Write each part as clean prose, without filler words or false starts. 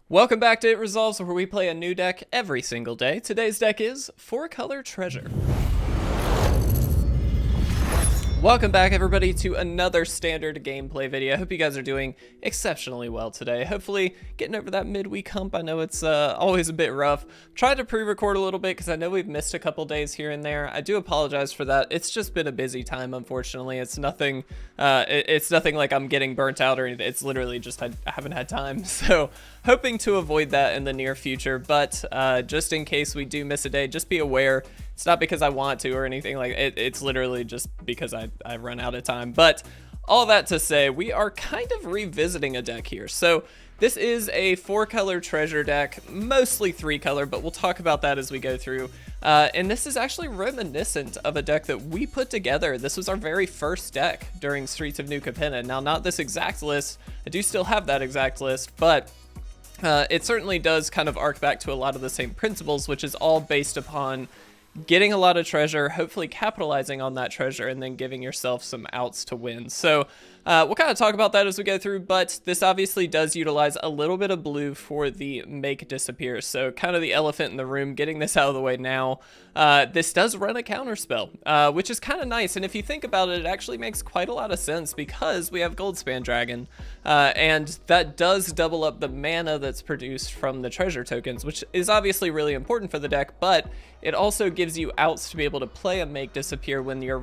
Welcome back to It Resolves, where we play a new deck every single day. Today's deck is 4-Color Treasure. Welcome back, everybody, to another standard gameplay video. I hope you guys are doing exceptionally well today. Hopefully getting over that midweek hump. I know it's always a bit rough. Tried to pre-record a little bit because I know we've missed a couple days here and there. I do apologize for that. It's just been a busy time, unfortunately. It's nothing like I'm getting burnt out or anything. It's literally just I haven't had time. So hoping to avoid that in the near future. But just in case we do miss a day, just be aware. It's not because I want to or anything like it. It's literally just because I've run out of time. But all that to say, we are kind of revisiting a deck here. So this is a 4-color treasure deck, mostly 3-color, but we'll talk about that as we go through. And this is actually reminiscent of a deck that we put together. This was our very first deck during Streets of New Capenna. Now, not this exact list. I do still have that exact list, but it certainly does kind of arc back to a lot of the same principles, which is all based upon getting a lot of treasure, hopefully capitalizing on that treasure, and then giving yourself some outs to win. So we'll kind of talk about that as we go through, but this obviously does utilize a little bit of blue for the make disappear. So kind of the elephant in the room, getting this out of the way now. This does run a counterspell, which is kind of nice. And if you think about it, it actually makes quite a lot of sense because we have Goldspan Dragon, and that does double up the mana that's produced from the treasure tokens, which is obviously really important for the deck, but it also gives you outs to be able to play a make disappear when you're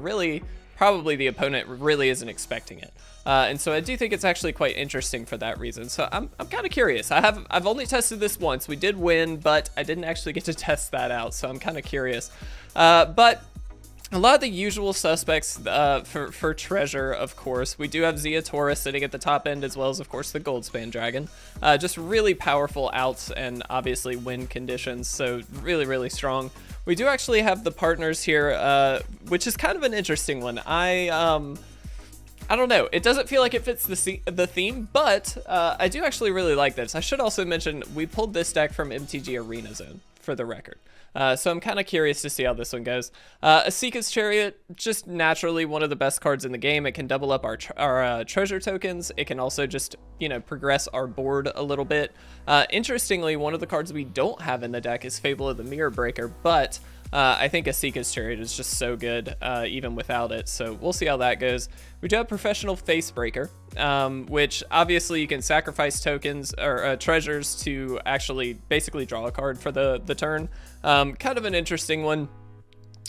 probably the opponent really isn't expecting it. And so I do think it's actually quite interesting for that reason. So I'm kind of curious. I've only tested this once. We did win, but I didn't actually get to test that out. So I'm kind of curious. But a lot of the usual suspects for treasure, of course. We do have Zeatora sitting at the top end, as well as, of course, the Goldspan Dragon. Just really powerful outs and obviously win conditions. So really, really strong. We do actually have the partners here, which is kind of an interesting one. I don't know. It doesn't feel like it fits the theme, but I do actually really like this. I should also mention we pulled this deck from MTG Arena Zone, for the record. So I'm kind of curious to see how this one goes. Asika's Chariot, just naturally one of the best cards in the game. It can double up our treasure tokens. It can also just, progress our board a little bit. Interestingly, one of the cards we don't have in the deck is Fable of the Mirror Breaker, but I think Asika's Chariot is just so good, even without it. So we'll see how that goes. We do have Professional Facebreaker, which obviously you can sacrifice tokens or treasures to actually basically draw a card for the turn. Kind of an interesting one.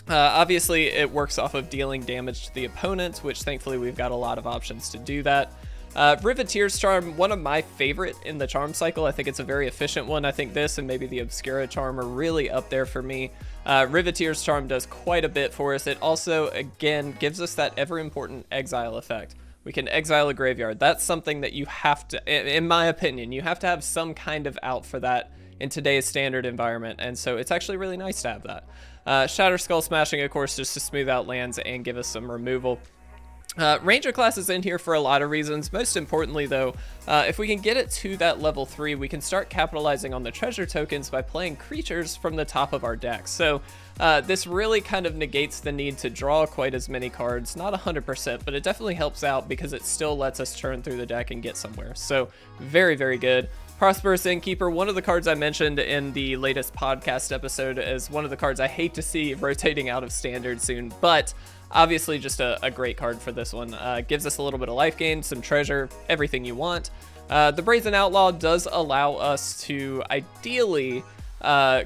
Obviously, it works off of dealing damage to the opponent, which thankfully we've got a lot of options to do that. Riveteer's Charm, one of my favorite in the charm cycle. I think it's a very efficient one. I think this and maybe the Obscura Charm are really up there for me. Riveteer's Charm does quite a bit for us. It also, again, gives us that ever important exile effect. We can exile a graveyard. That's something that you have to, in my opinion, you have to have some kind of out for that in today's standard environment, and so it's actually really nice to have that. Shatter Skull Smashing, of course, just to smooth out lands and give us some removal. Ranger class is in here for a lot of reasons. Most importantly, though, if we can get it to that level 3, we can start capitalizing on the treasure tokens by playing creatures from the top of our deck. So this really kind of negates the need to draw quite as many cards. Not 100%, but it definitely helps out because it still lets us churn through the deck and get somewhere. So very, very good. Prosperous Innkeeper, one of the cards I mentioned in the latest podcast episode, is one of the cards I hate to see rotating out of standard soon, but obviously just a great card for this one. Gives us a little bit of life gain, some treasure, everything you want. The Brazen Outlaw does allow us to ideally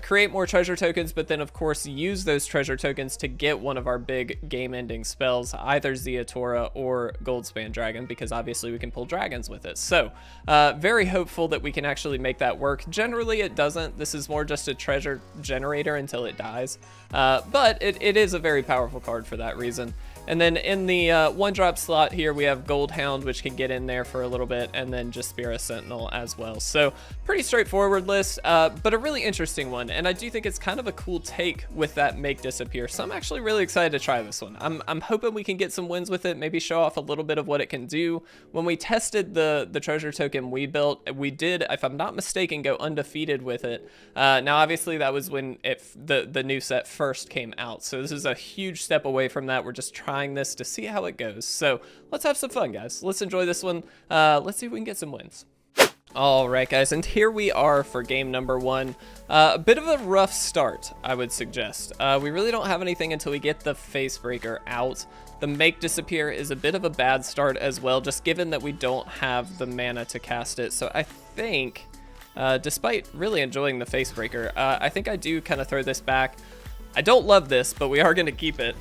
create more treasure tokens, but then of course use those treasure tokens to get one of our big game-ending spells, either Zeatora or Goldspan Dragon, because obviously we can pull dragons with it. So very hopeful that we can actually make that work. Generally it doesn't. This is more just a treasure generator until it dies, but it is a very powerful card for that reason. And then in the 1-drop slot here, we have Goldhound, which can get in there for a little bit, and then just Jaspera Sentinel as well. So pretty straightforward list, but a really interesting one. And I do think it's kind of a cool take with that make disappear. So I'm actually really excited to try this one. I'm hoping we can get some wins with it, maybe show off a little bit of what it can do. When we tested the treasure token we built, we did, if I'm not mistaken, go undefeated with it. Now, obviously, that was when the new set first came out. So this is a huge step away from that. We're just trying this to see how it goes. So let's have some fun, guys. Let's enjoy this one. Let's see if we can get some wins. All right, guys, and here we are for game number 1. A bit of a rough start, I would suggest. We really don't have anything until we get the Face Breaker out. The Make Disappear is a bit of a bad start as well, just given that we don't have the mana to cast it. So I think, despite really enjoying the Face Breaker, I think I do kind of throw this back. I don't love this, but we are going to keep it.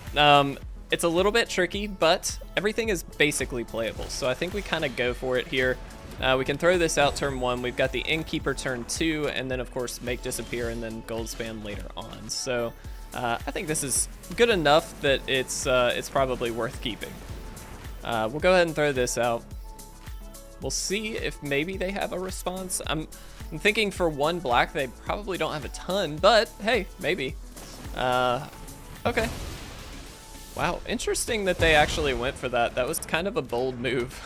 It's a little bit tricky, but everything is basically playable. So I think we kind of go for it here. We can throw this out turn 1. We've got the Innkeeper turn 2, and then of course Make Disappear, and then Goldspan later on. So I think this is good enough that it's probably worth keeping. We'll go ahead and throw this out. We'll see if maybe they have a response. I'm thinking for 1 black they probably don't have a ton, but hey, maybe. Okay. Wow, interesting that they actually went for that. That was kind of a bold move.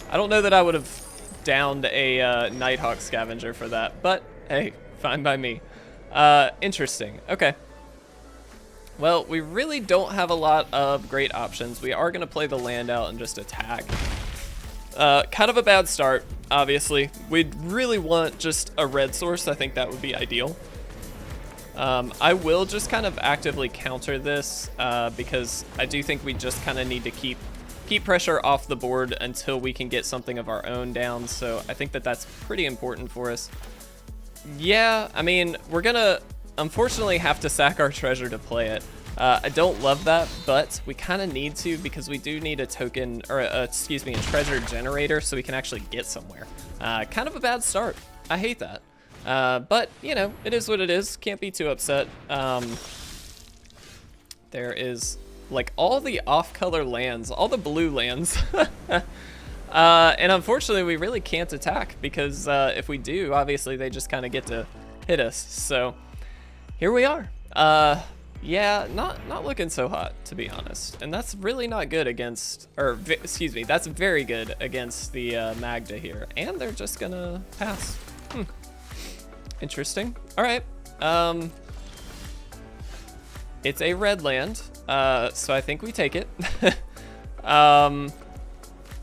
I don't know that I would have downed a Nighthawk Scavenger for that, but hey, fine by me. Interesting. Okay. Well, we really don't have a lot of great options. We are going to play the land out and just attack. Kind of a bad start, obviously. We'd really want just a red source. I think that would be ideal. I will just kind of actively counter this because I do think we just kind of need to keep pressure off the board until we can get something of our own down. So I think that that's pretty important for us. Yeah, I mean, we're gonna unfortunately have to sack our treasure to play it. I don't love that, but we kind of need to because we do need a token, or excuse me, a treasure generator so we can actually get somewhere. Kind of a bad start. I hate that. But, you know, it is what it is. Can't be too upset. There is like all the off-color lands, all the blue lands. And unfortunately, we really can't attack because if we do, obviously they just kind of get to hit us. So here we are. Yeah, not looking so hot, to be honest. And that's really not good against, or excuse me, that's very good against the Magda here. And they're just gonna pass. Interesting. All right. It's a red land, so I think we take it.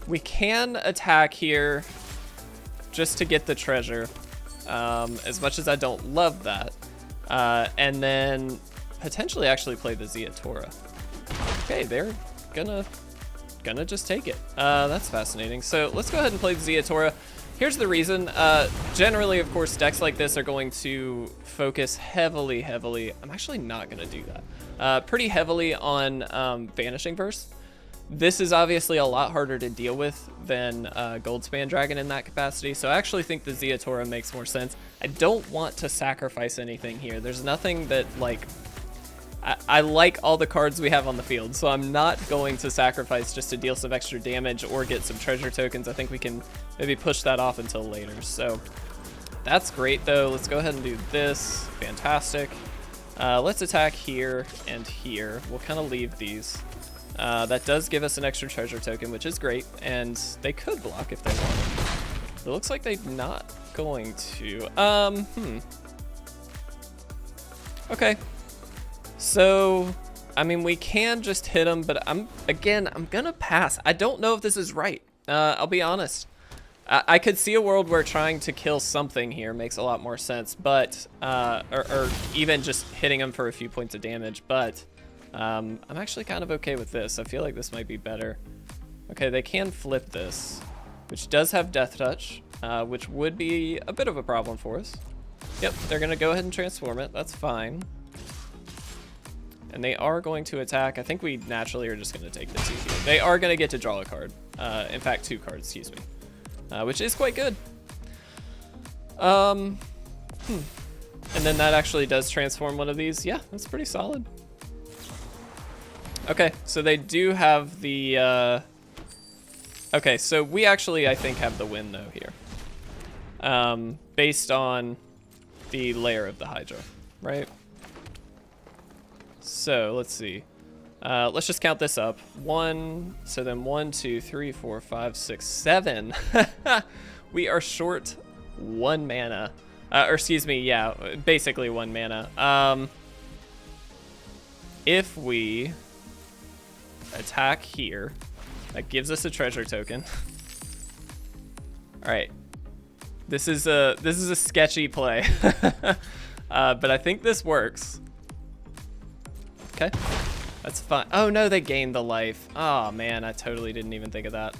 We can attack here just to get the treasure, as much as I don't love that. And then potentially actually play the Ziatora. Okay, they're gonna just take it. That's fascinating. So let's go ahead and play the Ziatora. Here's the reason. Generally, of course, decks like this are going to focus heavily. I'm actually not going to do that. Pretty heavily on Vanishing Verse. This is obviously a lot harder to deal with than Goldspan Dragon in that capacity, so I actually think the Ziatora makes more sense. I don't want to sacrifice anything here. There's nothing that, like... I like all the cards we have on the field, so I'm not going to sacrifice just to deal some extra damage or get some treasure tokens. I think we can maybe push that off until later. So that's great, though. Let's go ahead and do this. Fantastic. Let's attack here and here. We'll kind of leave these. That does give us an extra treasure token, which is great, and they could block if they wanted. It looks like they're not going to. Okay. So, I mean, we can just hit them, but I'm gonna pass. I don't know if this is right. I'll be honest. I could see a world where trying to kill something here makes a lot more sense, but, or even just hitting them for a few points of damage, but I'm actually kind of okay with this. I feel like this might be better. Okay, they can flip this, which does have Death Touch, which would be a bit of a problem for us. Yep, they're gonna go ahead and transform it. That's fine. And they are going to attack. I think we naturally are just going to take the 2 here. They are going to get to draw a card. In fact, 2 cards, excuse me. Which is quite good. And then that actually does transform one of these. Yeah, that's pretty solid. Okay, so they do have the... Okay, so we actually, I think, have the win, though, here. Based on the layer of the Hydra, right? So let's see. Let's just count this up. 1, so then 1, 2, 3, 4, 5, 6, 7. We are short 1 mana. Or excuse me, yeah, basically 1 mana. If we attack here, that gives us a treasure token. All right. This is a sketchy play. But I think this works. Okay, that's fine. Oh no, they gained the life. Oh man, I totally didn't even think of that.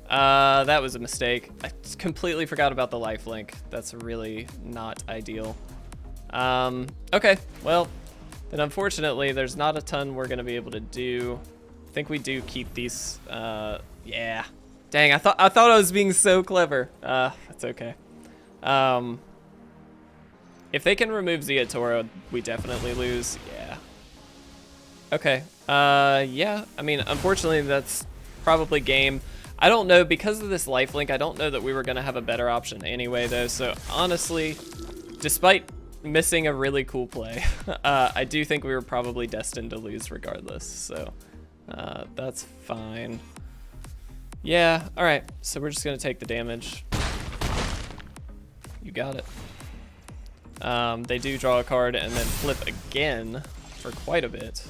That was a mistake. I completely forgot about the life link. That's really not ideal. Okay, well, then unfortunately there's not a ton we're gonna be able to do. I think we do keep these, yeah. Dang, I thought I was being so clever. That's okay. If they can remove Ziatora, we definitely lose. Yeah. Okay. Yeah. I mean, unfortunately, that's probably game. I don't know, because of this lifelink, I don't know that we were going to have a better option anyway, though. So, honestly, despite missing a really cool play, I do think we were probably destined to lose regardless. So, that's fine. Yeah. All right. So, we're just going to take the damage. You got it. They do draw a card and then flip again for quite a bit.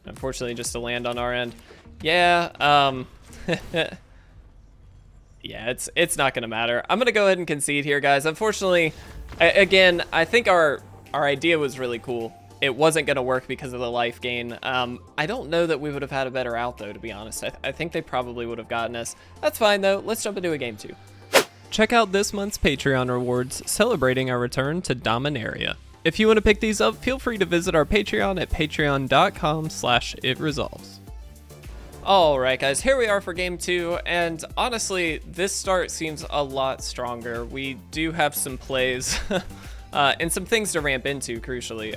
Unfortunately, just to land on our end. Yeah, yeah, it's not gonna matter. I'm gonna go ahead and concede here, guys. Unfortunately, again, I think our idea was really cool. It wasn't gonna work because of the life gain. I don't know that we would have had a better out, though, to be honest. I think they probably would have gotten us. That's fine, though. Let's jump into a game 2. Check out this month's Patreon rewards celebrating our return to Dominaria. If you want to pick these up, feel free to visit our Patreon at patreon.com/itresolves. Alright guys, here we are for game 2, and honestly, this start seems a lot stronger. We do have some plays and some things to ramp into, crucially.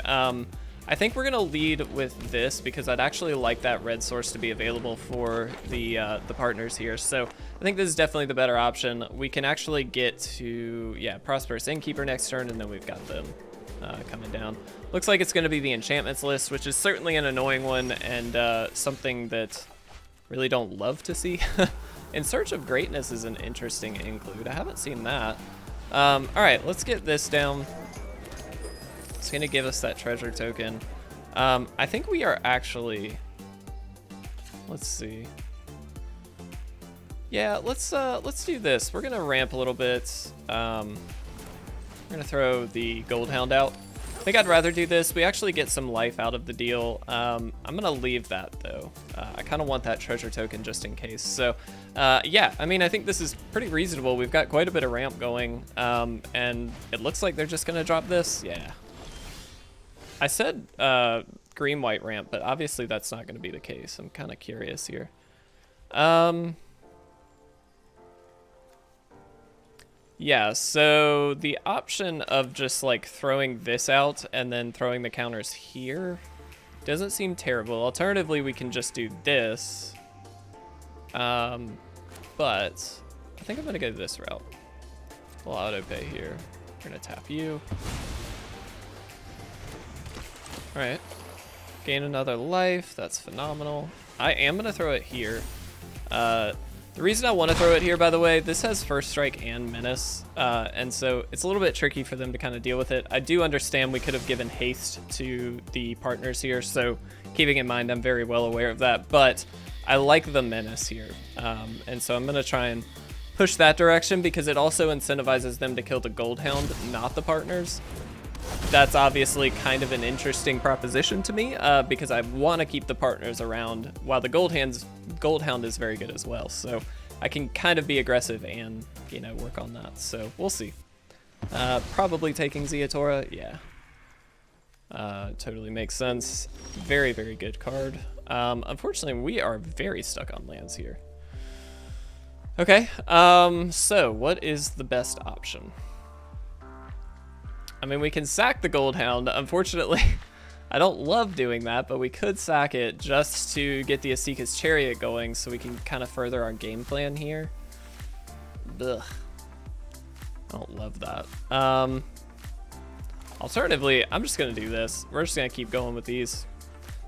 I think we're going to lead with this because I'd actually like that red source to be available for the partners here. So I think this is definitely the better option. We can actually get to, yeah, Prosperous Innkeeper next turn, and then we've got them coming down. Looks like it's going to be the enchantments list, which is certainly an annoying one and something that really don't love to see. In Search of Greatness is an interesting include. I haven't seen that. All right, let's get this down. It's gonna give us that treasure token. I think we are actually, let's see. Yeah, let's do this. We're gonna ramp a little bit. We're gonna throw the Gold Hound out. I think I'd rather do this. We actually get some life out of the deal. I'm gonna leave that though. I kind of want that treasure token just in case. So yeah, I mean, I think this is pretty reasonable. We've got quite a bit of ramp going, and it looks like they're just gonna drop this. Yeah. I said green-white ramp, but obviously that's not going to be the case. I'm kind of curious here. Yeah, so the option of just like throwing this out and then throwing the counters here doesn't seem terrible. Alternatively, we can just do this. But I think I'm going to go this route. We'll auto-pay here. We're going to tap you. All right, gain another life. That's phenomenal. I am gonna throw it here. The reason I want to throw it here, by the way, this has First Strike and Menace, and so it's a little bit tricky for them to kind of deal with it. I do understand we could have given haste to the partners here, so keeping in mind, I'm very well aware of that, but I like the Menace here, and so I'm gonna try and push that direction because it also incentivizes them to kill the Gold Hound, not the partners. That's obviously kind of an interesting proposition to me because I want to keep the partners around while the Gold Hound is very good as well. So I can kind of be aggressive and, you know, work on that. So we'll see. Probably taking Ziatora. Yeah. Totally makes sense. Very, very good card. Unfortunately, we are very stuck on lands here. Okay. So what is the best option? I mean, we can sack the Gold Hound. Unfortunately, I don't love doing that, but we could sack it just to get the Asika's Chariot going so we can kind of further our game plan here. Ugh. I don't love that. Alternatively, I'm just going to do this. We're just going to keep going with these.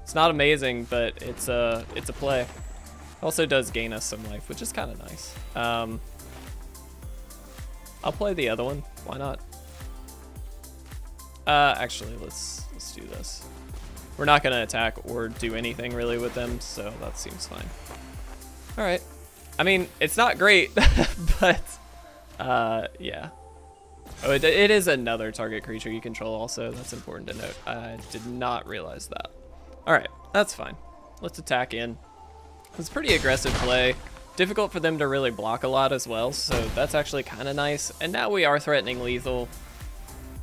It's not amazing, but it's a play. It also does gain us some life, which is kind of nice. I'll play the other one. Why not? Actually, let's do this. We're not gonna attack or do anything really with them, so that seems fine. All right. I mean, it's not great, but Yeah. Oh, it is another target creature you control also. That's important to note. I did not realize that. All right, that's fine. Let's attack in. It's pretty aggressive play. Difficult for them to really block a lot as well, so that's actually kind of nice. And now we are threatening lethal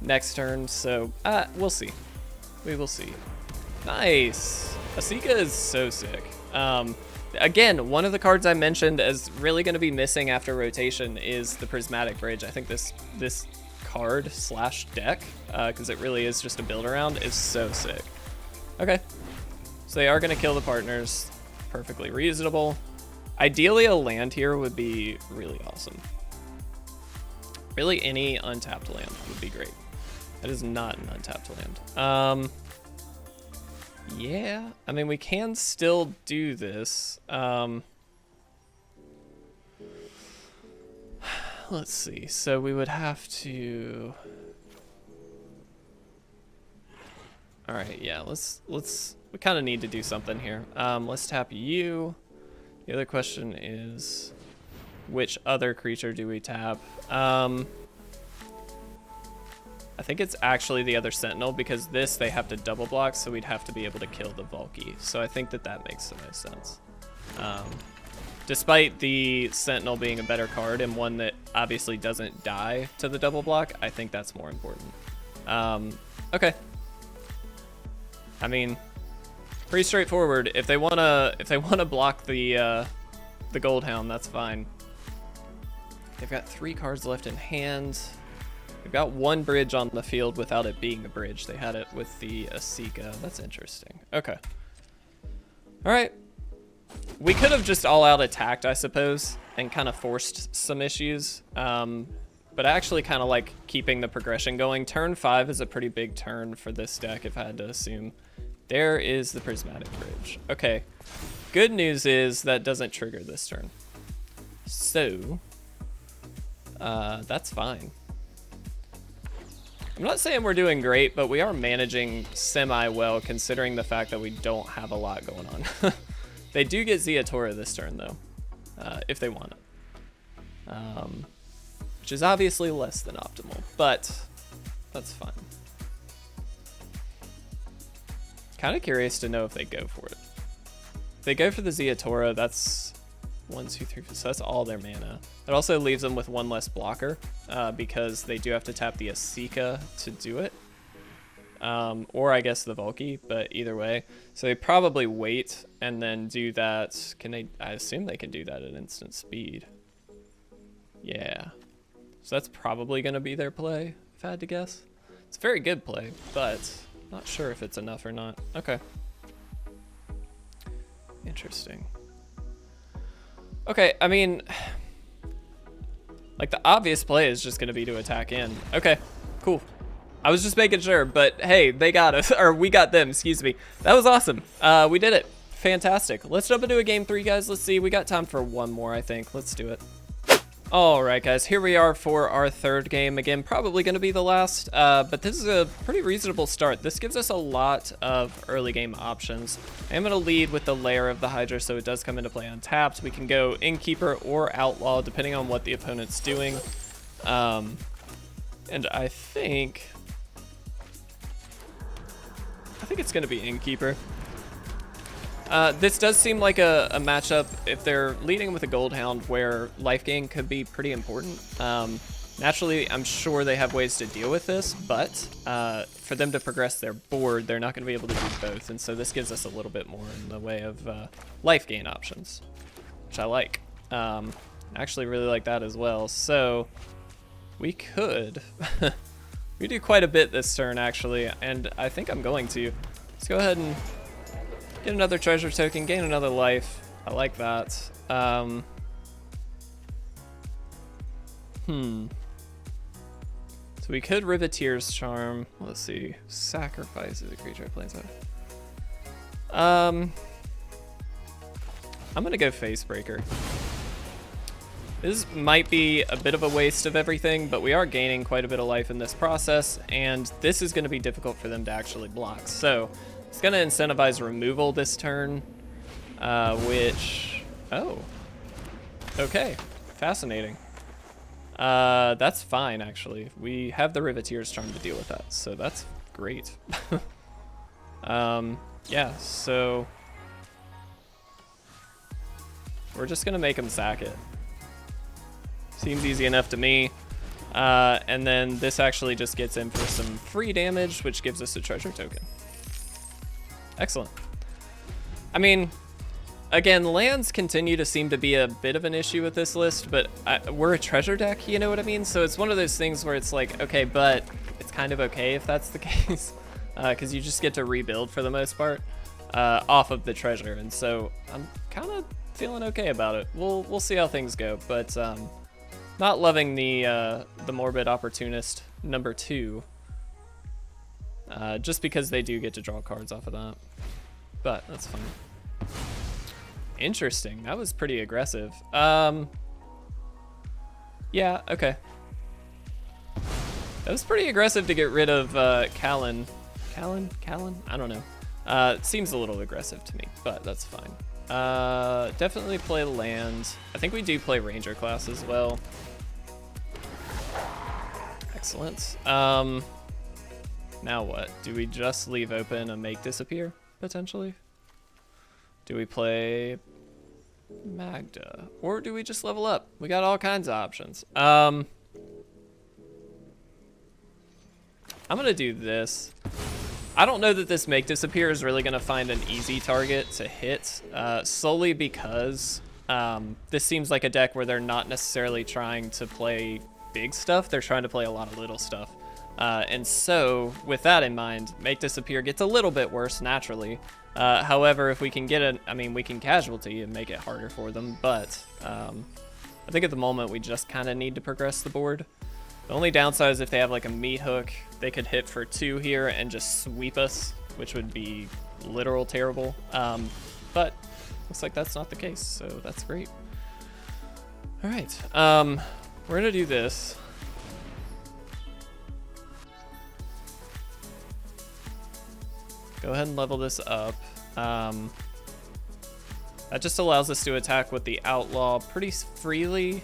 next turn, so we'll see. We will see. Nice. Asika is so sick. Again, one of the cards I mentioned as really going to be missing after rotation is the Prismatic Bridge. I think this card slash deck, because it really is just a build around, is so sick. Okay, so they are going to kill the partners. Perfectly reasonable. Ideally, a land here would be really awesome. Really, any untapped land would be great. That is not an untapped land. Yeah, I mean, we can still do this. Let's see. So we would have to. All right, yeah. We kind of need to do something here. Let's tap you. The other question is, which other creature do we tap? I think it's actually the other Sentinel, because this they have to double block, so we'd have to be able to kill the Valky. So I think that makes the most sense. Despite the Sentinel being a better card and one that obviously doesn't die to the double block, I think that's more important. Okay. I mean, pretty straightforward. If they wanna block the Goldhound, that's fine. They've got 3 cards left in hand. They've got 1 bridge on the field without it being a bridge. They had it with the Asika. That's interesting. Okay. All right. We could have just all out attacked, I suppose, and kind of forced some issues. But I actually kind of like keeping the progression going. Turn 5 is a pretty big turn for this deck, if I had to assume. There is the Prismatic Bridge. Okay. Good news is that doesn't trigger this turn. So, that's fine. I'm not saying we're doing great, but we are managing semi-well considering the fact that we don't have a lot going on. They do get Ziatora this turn, though, if they want it. Which is obviously less than optimal, but that's fine. Kind of curious to know if they go for it. If they go for the Ziatora, that's 1, 2, 3, 4, so that's all their mana. It also leaves them with 1 less blocker, because they do have to tap the Asika to do it. Or I guess the Valky, but either way. So they probably wait and then do that. Can they? I assume they can do that at instant speed. Yeah. So that's probably going to be their play, if I had to guess. It's a very good play, but not sure if it's enough or not. Okay. Interesting. Okay, I mean, like the obvious play is just going to be to attack in. Okay, cool. I was just making sure, but hey, they got us, or we got them, excuse me. That was awesome. We did it. Fantastic. Let's jump into a game 3, guys. Let's see. We got time for 1 more, I think. Let's do it. All right, guys, here we are for our 3rd game. Again, probably going to be the last, but this is a pretty reasonable start. This gives us a lot of early game options. I am going to lead with the Lair of the Hydra, so it does come into play untapped. We can go Innkeeper or Outlaw, depending on what the opponent's doing. And I think it's going to be Innkeeper. This does seem like a matchup if they're leading with a Goldhound where life gain could be pretty important. Naturally, I'm sure they have ways to deal with this, but for them to progress their board, they're not going to be able to do both. And so this gives us a little bit more in the way of life gain options, which I like. Actually really like that as well. So we could... we do quite a bit this turn, actually, and I think I'm going to. Let's go ahead and get another treasure token, gain another life. I like that. So we could Riveteer's Charm. Let's see. Sacrifices a creature Planeswalker. I'm gonna go Facebreaker. This might be a bit of a waste of everything, but we are gaining quite a bit of life in this process, and this is going to be difficult for them to actually block. So it's going to incentivize removal this turn, which... Oh. Okay. Fascinating. That's fine, actually. We have the Riveteer's Charm to deal with that, so that's great. Yeah, so we're just gonna make him sack it. Seems easy enough to me. And then this actually just gets in for some free damage, which gives us a treasure token. Excellent. I mean, again, lands continue to seem to be a bit of an issue with this list, but we're a treasure deck, you know what I mean? So it's one of those things where it's like, okay, but it's kind of okay if that's the case, because you just get to rebuild for the most part off of the treasure, and so I'm kind of feeling okay about it. We'll see how things go, but not loving the Morbid Opportunist number 2, just because they do get to draw cards off of that, but that's fine. Interesting. That was pretty aggressive. Yeah, okay. That was pretty aggressive to get rid of Callan. Callan? I don't know. It seems a little aggressive to me, but that's fine. Definitely play land. I think we do play Ranger class as well. Excellent. Now what? Do we just leave open a Make Disappear, potentially? Do we play Magda? Or do we just level up? We got all kinds of options. I'm gonna do this. I don't know that this Make Disappear is really gonna find an easy target to hit, solely because this seems like a deck where they're not necessarily trying to play big stuff, they're trying to play a lot of little stuff. And so, with that in mind, Make Disappear gets a little bit worse naturally. However, if we can get we can casualty and make it harder for them, but I think at the moment we just kind of need to progress the board. The only downside is if they have like a meat hook, they could hit for 2 here and just sweep us, which would be literal terrible. But looks like that's not the case, so that's great. All right, we're gonna do this. Go ahead and level this up. That just allows us to attack with the Outlaw pretty freely.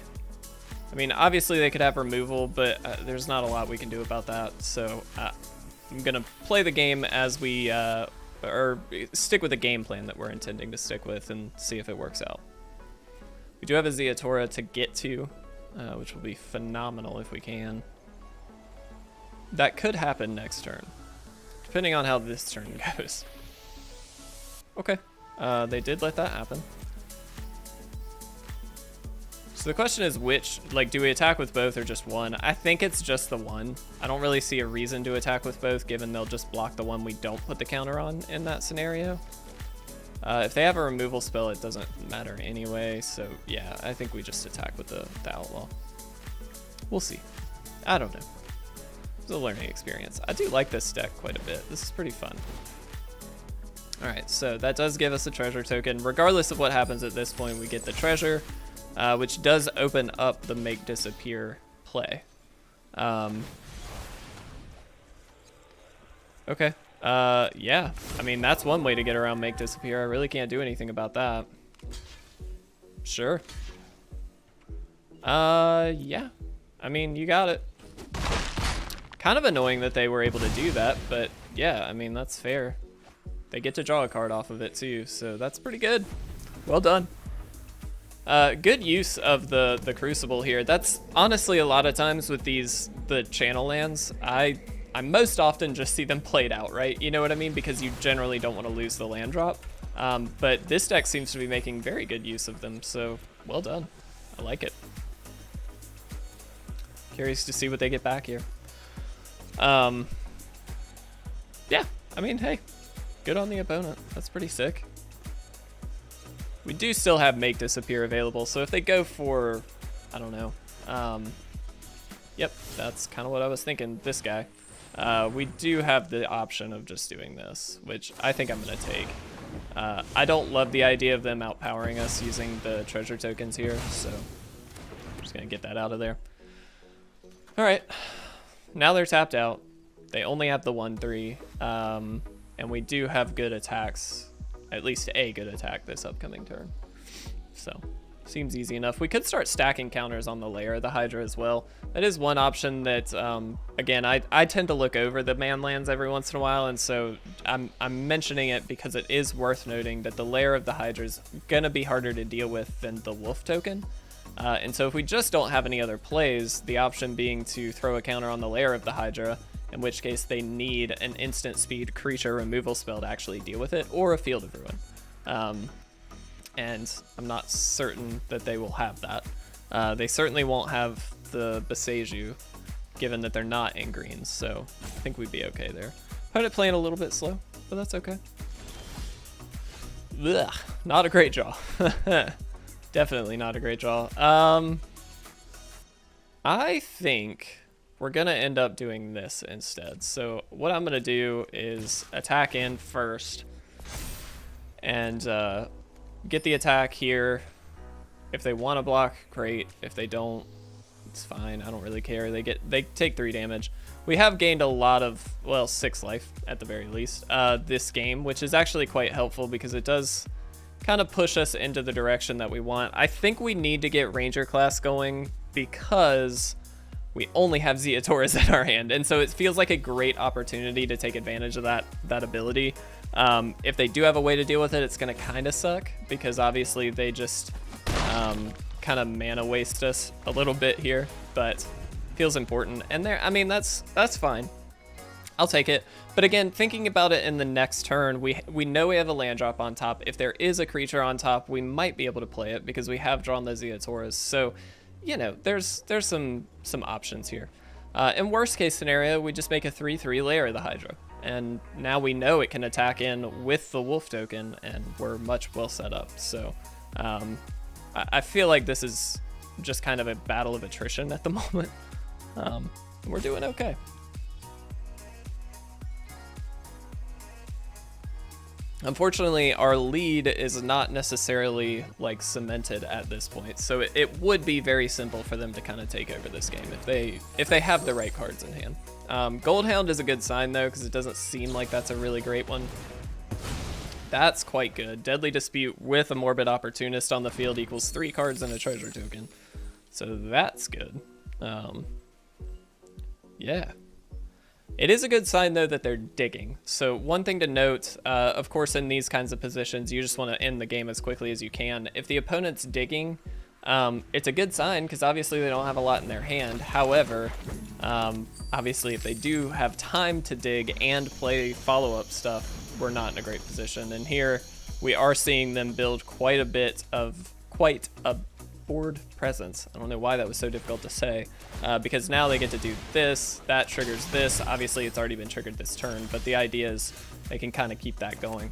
I mean, obviously they could have removal, but there's not a lot we can do about that. So I'm gonna play the game as we, or stick with the game plan that we're intending to stick with and see if it works out. We do have a Zeatora to get to, which will be phenomenal if we can. That could happen next turn, depending on how this turn goes. Okay, they did let that happen. So the question is which, like, do we attack with both or just one? I think it's just the one. I don't really see a reason to attack with both, given they'll just block the one we don't put the counter on in that scenario. If they have a removal spell, it doesn't matter anyway, so yeah, I think we just attack with the Outlaw. We'll see. I don't know. It's a learning experience. I do like this deck quite a bit. This is pretty fun. Alright, so that does give us a treasure token. Regardless of what happens at this point, we get the treasure, which does open up the Make Disappear play. Okay. Yeah, I mean, that's one way to get around Make Disappear. I really can't do anything about that. Sure. Yeah. I mean, you got it. Kind of annoying that they were able to do that, but yeah, I mean, that's fair. They get to draw a card off of it too, so that's pretty good. Well done. Good use of the Crucible here. That's honestly a lot of times with the channel lands, I most often just see them played out, right? You know what I mean? Because you generally don't want to lose the land drop. But this deck seems to be making very good use of them, so well done. I like it. Curious to see what they get back here. Yeah, I mean, hey, good on the opponent. That's pretty sick. We do still have Make Disappear available, so if they go for, I don't know, yep, that's kind of what I was thinking, this guy. We do have the option of just doing this, which I think I'm going to take. I don't love the idea of them outpowering us using the treasure tokens here, so I'm just going to get that out of there. All right, now they're tapped out. They only have the 1/3, and we do have good attacks, at least a good attack this upcoming turn. So Seems easy enough. We could start stacking counters on the lair of the Hydra as well. That is one option that, again, I tend to look over the man lands every once in a while, and so I'm mentioning it because it is worth noting that the lair of the Hydra is going to be harder to deal with than the wolf token. And so if we just don't have any other plays, the option being to throw a counter on the lair of the Hydra, in which case they need an instant speed creature removal spell to actually deal with it, or a Field of Ruin. And I'm not certain that they will have that. They certainly won't have the Beseju, given that they're not in greens, so I think we'd be okay there. Opponent playing a little bit slow, but that's okay. Ugh, not a great draw. Definitely not a great draw. I think we're gonna end up doing this instead. So what I'm gonna do is attack in first and get the attack here. If they want to block, great. If they don't, it's fine. I don't really care. They take 3 damage. We have gained a lot of, well, 6 life at the very least this game, which is actually quite helpful because it does kind of push us into the direction that we want. I think we need to get Ranger class going because we only have Zeatoras in our hand, and so it feels like a great opportunity to take advantage of that ability. If they do have a way to deal with it, it's going to kind of suck because obviously they just kind of mana waste us a little bit here, but feels important. And there, I mean, that's fine. I'll take it. But again, thinking about it in the next turn, we know we have a land drop on top. If there is a creature on top, we might be able to play it because we have drawn the Zeatoras. So, you know, there's some options here. In worst case scenario, we just make a 3/3 lair of the Hydra. And now we know it can attack in with the wolf token, and we're much well set up. So I feel like this is just kind of a battle of attrition at the moment. We're doing okay. Unfortunately, our lead is not necessarily like cemented at this point, so it would be very simple for them to kind of take over this game if they have the right cards in hand. Goldhound is a good sign though, because it doesn't seem like that's a really great one. That's quite good. Deadly Dispute with a Morbid Opportunist on the field equals 3 cards and a treasure token, so that's good. Yeah. It is a good sign, though, that they're digging. So one thing to note, of course, in these kinds of positions, you just want to end the game as quickly as you can. If the opponent's digging, it's a good sign because obviously they don't have a lot in their hand. However, obviously if they do have time to dig and play follow-up stuff, we're not in a great position. And here we are seeing them build quite a board presence. I don't know why that was so difficult to say, because now they get to do this, that triggers this. Obviously it's already been triggered this turn, but the idea is they can kind of keep that going.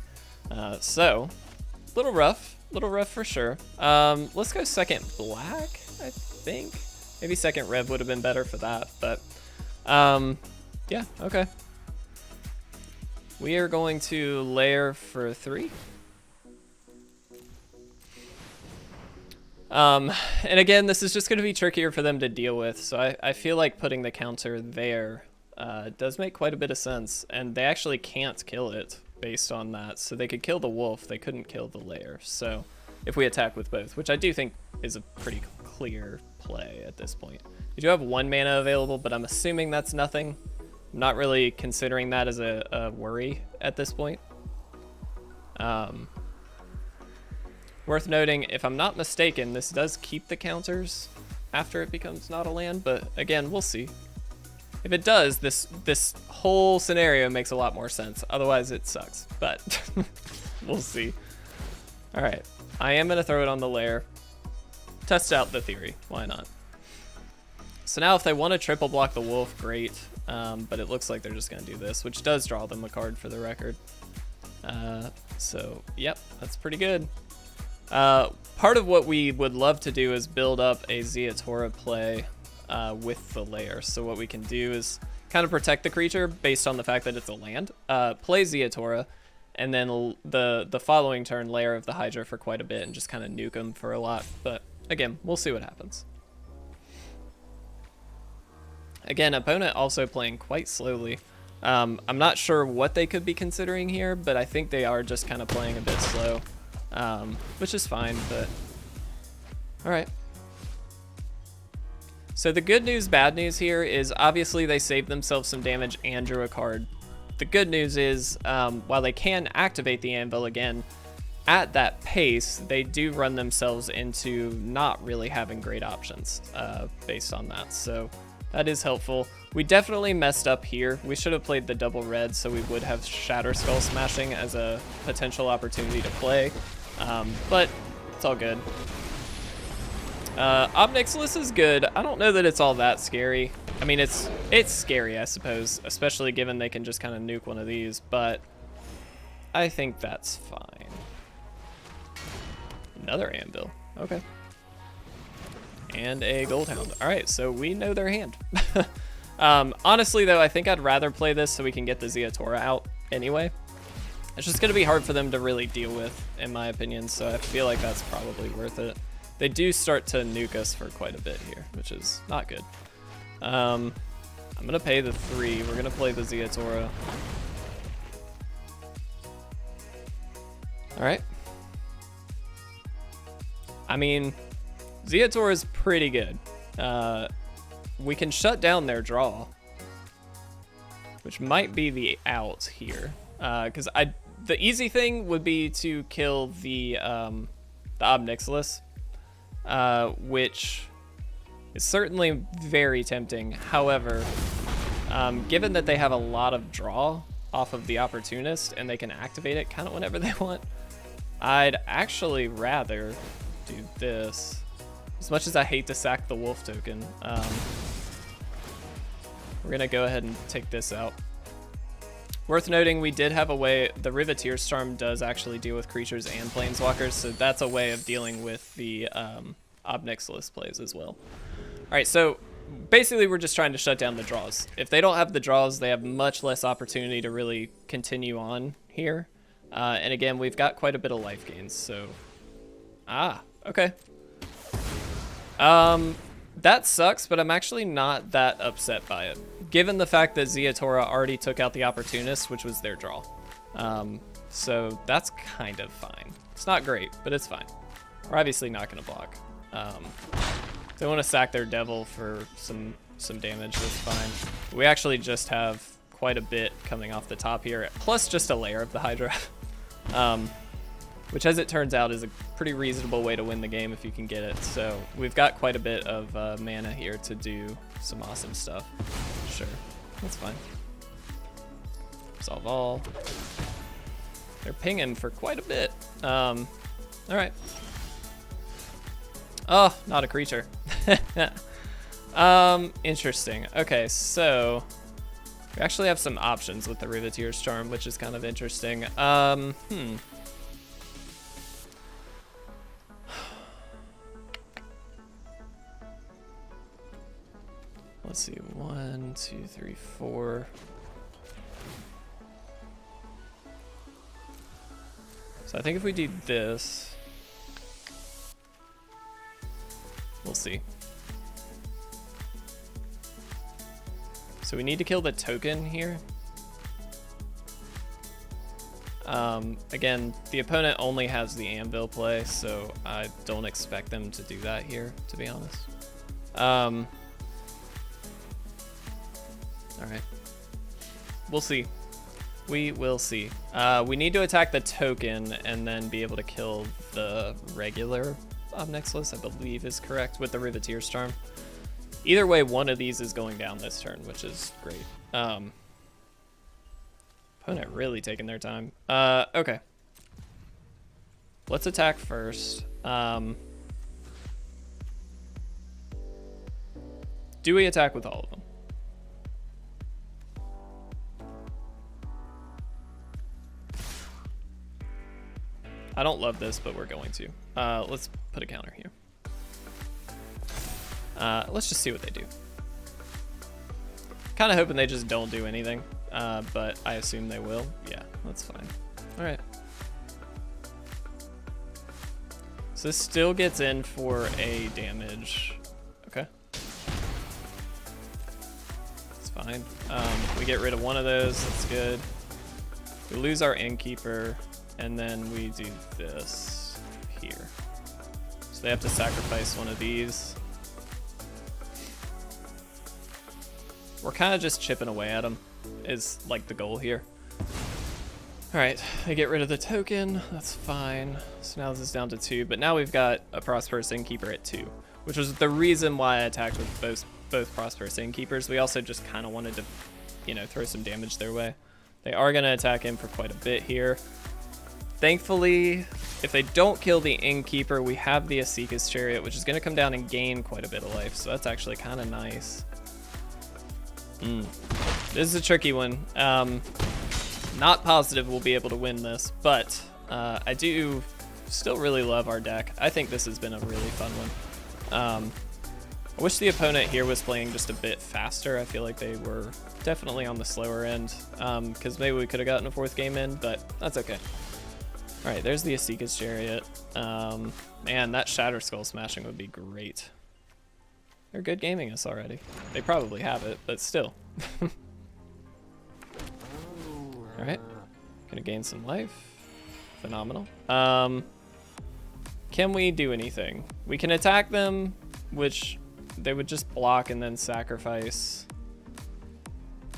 So little rough for sure. Let's go second black, I think. Maybe second red would have been better for that, but yeah, okay. We are going to lair for 3. And again, this is just going to be trickier for them to deal with, so I feel like putting the counter there does make quite a bit of sense, and they actually can't kill it based on that. So they could kill the wolf, they couldn't kill the lair. So if we attack with both, which I do think is a pretty clear play at this point. You do have 1 mana available, but I'm assuming that's nothing. I'm not really considering that as a worry at this point. Worth noting, if I'm not mistaken, this does keep the counters after it becomes not a land, but again, we'll see. If it does, this whole scenario makes a lot more sense. Otherwise, it sucks, but we'll see. All right, I am gonna throw it on the lair. Test out the theory, why not? So now if they want to triple block the wolf, great, but it looks like they're just gonna do this, which does draw them a card for the record. So, yep, that's pretty good. Part of what we would love to do is build up a Zeatora play with the lair. So what we can do is kind of protect the creature based on the fact that it's a land, play Zeatora, and then the following turn lair of the Hydra for quite a bit and just kind of nuke them for a lot. But again, we'll see what happens. Again, opponent also playing quite slowly. I'm not sure what they could be considering here, but I think they are just kind of playing a bit slow. Which is fine, but All right. So the good news, bad news here is obviously they saved themselves some damage and drew a card. The good news is while they can activate the anvil again, at that pace, they do run themselves into not really having great options based on that. So that is helpful. We definitely messed up here. We should have played the double red so we would have Shatter Skull Smashing as a potential opportunity to play. But it's all good. Obnixilus is good. I don't know that it's all that scary. I mean, it's scary, I suppose, especially given they can just kind of nuke one of these, but I think that's fine. Another anvil. Okay. And a gold hound. All right, so we know their hand. Honestly, though, I think I'd rather play this so we can get the Ziatora out anyway. It's just going to be hard for them to really deal with, in my opinion, so I feel like that's probably worth it. They do start to nuke us for quite a bit here, which is not good. I'm going to pay the 3. We're going to play the Ziatora. All right. I mean, Ziatora is pretty good. We can shut down their draw, which might be the out here. Because the easy thing would be to kill the Obnixilus, which is certainly very tempting. However, given that they have a lot of draw off of the Opportunist and they can activate it kind of whenever they want, I'd actually rather do this. As much as I hate to sack the wolf token, we're gonna go ahead and take this out. Worth noting, we did have a way, the Riveteer's Charm does actually deal with creatures and planeswalkers, so that's a way of dealing with the Obnixilus plays as well. All right, so basically we're just trying to shut down the draws. If they don't have the draws, they have much less opportunity to really continue on here. And again, we've got quite a bit of life gains, so... okay. That sucks, but I'm actually not that upset by it, given the fact that Ziatora already took out the Opportunist, which was their draw. So that's kind of fine. It's not great, but it's fine. We're obviously not going to block. They want to sack their Devil for some damage, that's fine. We actually just have quite a bit coming off the top here, plus just a layer of the Hydra. Which, as it turns out, is a pretty reasonable way to win the game if you can get it. So we've got quite a bit of mana here to do some awesome stuff. Sure, that's fine. Resolve all. They're pinging for quite a bit. All right. Oh, not a creature. Interesting. Okay, so we actually have some options with the Riveteer's Charm, which is kind of interesting. Let's see, 1, 2, 3, 4. So I think if we do this, we'll see. So we need to kill the token here. Again, the opponent only has the anvil play, so I don't expect them to do that here, to be honest. All right, we'll see. We will see. We need to attack the token and then be able to kill the regular Obnixilus, I believe is correct, with the Riveteer's Charm. Either way, one of these is going down this turn, which is great. Opponent really taking their time. Okay. Let's attack first. Do we attack with all of them? I don't love this, but we're going to. Let's put a counter here. Let's just see what they do. Kind of hoping they just don't do anything, but I assume they will. Yeah, that's fine. All right. So this still gets in for a damage. Okay. It's fine. We get rid of one of those. That's good. We lose our Innkeeper, and then we do this here. So they have to sacrifice one of these. We're kind of just chipping away at them is like the goal here. All right, they get rid of the token. That's fine. So now this is down to 2, but now we've got a Prosperous Innkeeper at 2, which was the reason why I attacked with both Prosperous Innkeepers. We also just kind of wanted to, you know, throw some damage their way. They are going to attack him for quite a bit here. Thankfully, if they don't kill the Innkeeper, we have the Asika's Chariot, which is going to come down and gain quite a bit of life, so that's actually kind of nice. This is a tricky one. Not positive we'll be able to win this, but I do still really love our deck. I think this has been a really fun one. I wish the opponent here was playing just a bit faster. I feel like they were definitely on the slower end, because maybe we could have gotten a 4th game in, but that's okay. All right, there's the Asika's Chariot. Man, that Shatter Skull smashing would be great. They're good gaming us already. They probably have it, but still. All right, gonna gain some life. Phenomenal. Can we do anything? We can attack them, which they would just block and then sacrifice.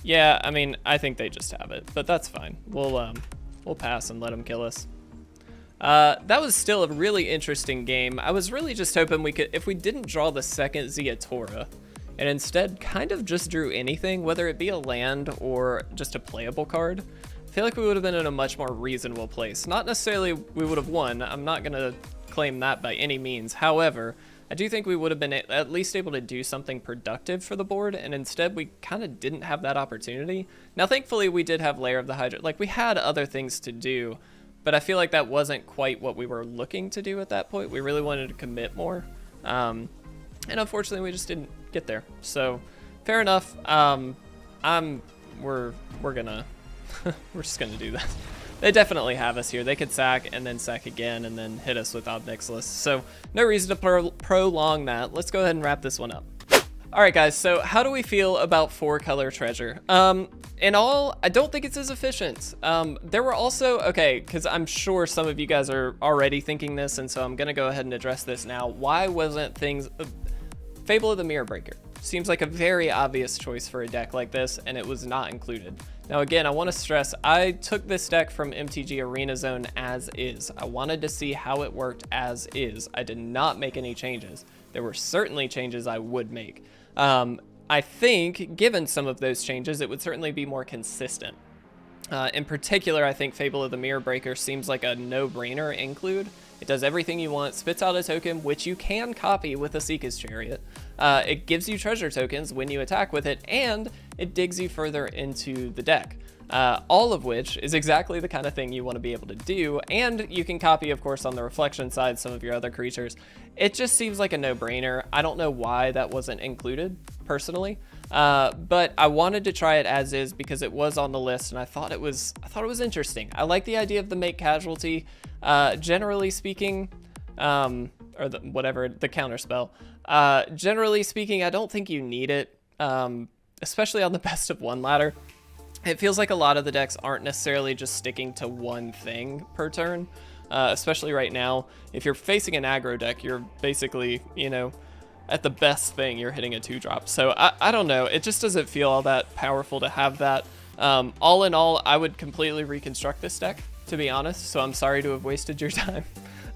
Yeah, I mean, I think they just have it, but that's fine. We'll pass and let them kill us. That was still a really interesting game. I was really just hoping we could, if we didn't draw the second Ziatora, and instead kind of just drew anything, whether it be a land or just a playable card, I feel like we would have been in a much more reasonable place. Not necessarily we would have won. I'm not going to claim that by any means. However, I do think we would have been at least able to do something productive for the board, and instead we kind of didn't have that opportunity. Now, thankfully, we did have Lair of the Hydra. Like, we had other things to do, but I feel like that wasn't quite what we were looking to do at that point. We really wanted to commit more, and unfortunately, we just didn't get there. So, fair enough. We're gonna we're just gonna do that. They definitely have us here. They could sack and then sack again and then hit us with Obnixilis. So no reason to prolong that. Let's go ahead and wrap this one up. All right, guys, so how do we feel about 4-color treasure? In all, I don't think it's as efficient. There were also, okay, because I'm sure some of you guys are already thinking this, and so I'm gonna go ahead and address this now. Why wasn't things, Fable of the Mirror Breaker seems like a very obvious choice for a deck like this, and it was not included. Now again, I want to stress, I took this deck from MTG Arena Zone as is. I wanted to see how it worked as is. I did not make any changes. There were certainly changes I would make. I think, given some of those changes, it would certainly be more consistent. In particular, I think Fable of the Mirror Breaker seems like a no-brainer include. It does everything you want, spits out a token, which you can copy with Asika's Chariot. It gives you treasure tokens when you attack with it, and it digs you further into the deck. All of which is exactly the kind of thing you want to be able to do, and you can copy, of course, on the reflection side, some of your other creatures. It just seems like a no-brainer. I don't know why that wasn't included, personally, but I wanted to try it as is because it was on the list, and I thought it was interesting. I like the idea of the make casualty. Generally speaking, or the counter spell. Generally speaking, I don't think you need it, especially on the best of one ladder. It feels like a lot of the decks aren't necessarily just sticking to one thing per turn, especially right now. If you're facing an aggro deck, you're basically, you know, at the best thing, you're hitting a 2-drop. So I don't know. It just doesn't feel all that powerful to have that. All in all, I would completely reconstruct this deck, to be honest. So I'm sorry to have wasted your time.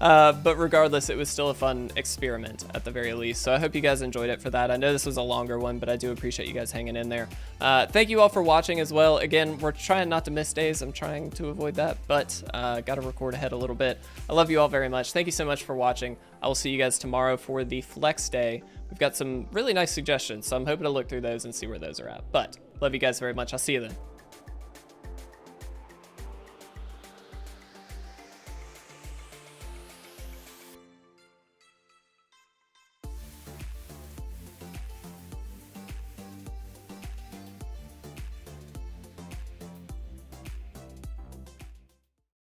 But regardless, it was still a fun experiment at the very least. So I hope you guys enjoyed it for that. I know this was a longer one, but I do appreciate you guys hanging in there. Thank you all for watching as well. Again, we're trying not to miss days. I'm trying to avoid that, but got to record ahead a little bit. I love you all very much. Thank you so much for watching. I will see you guys tomorrow for the flex day. We've got some really nice suggestions, so I'm hoping to look through those and see where those are at. But love you guys very much. I'll see you then.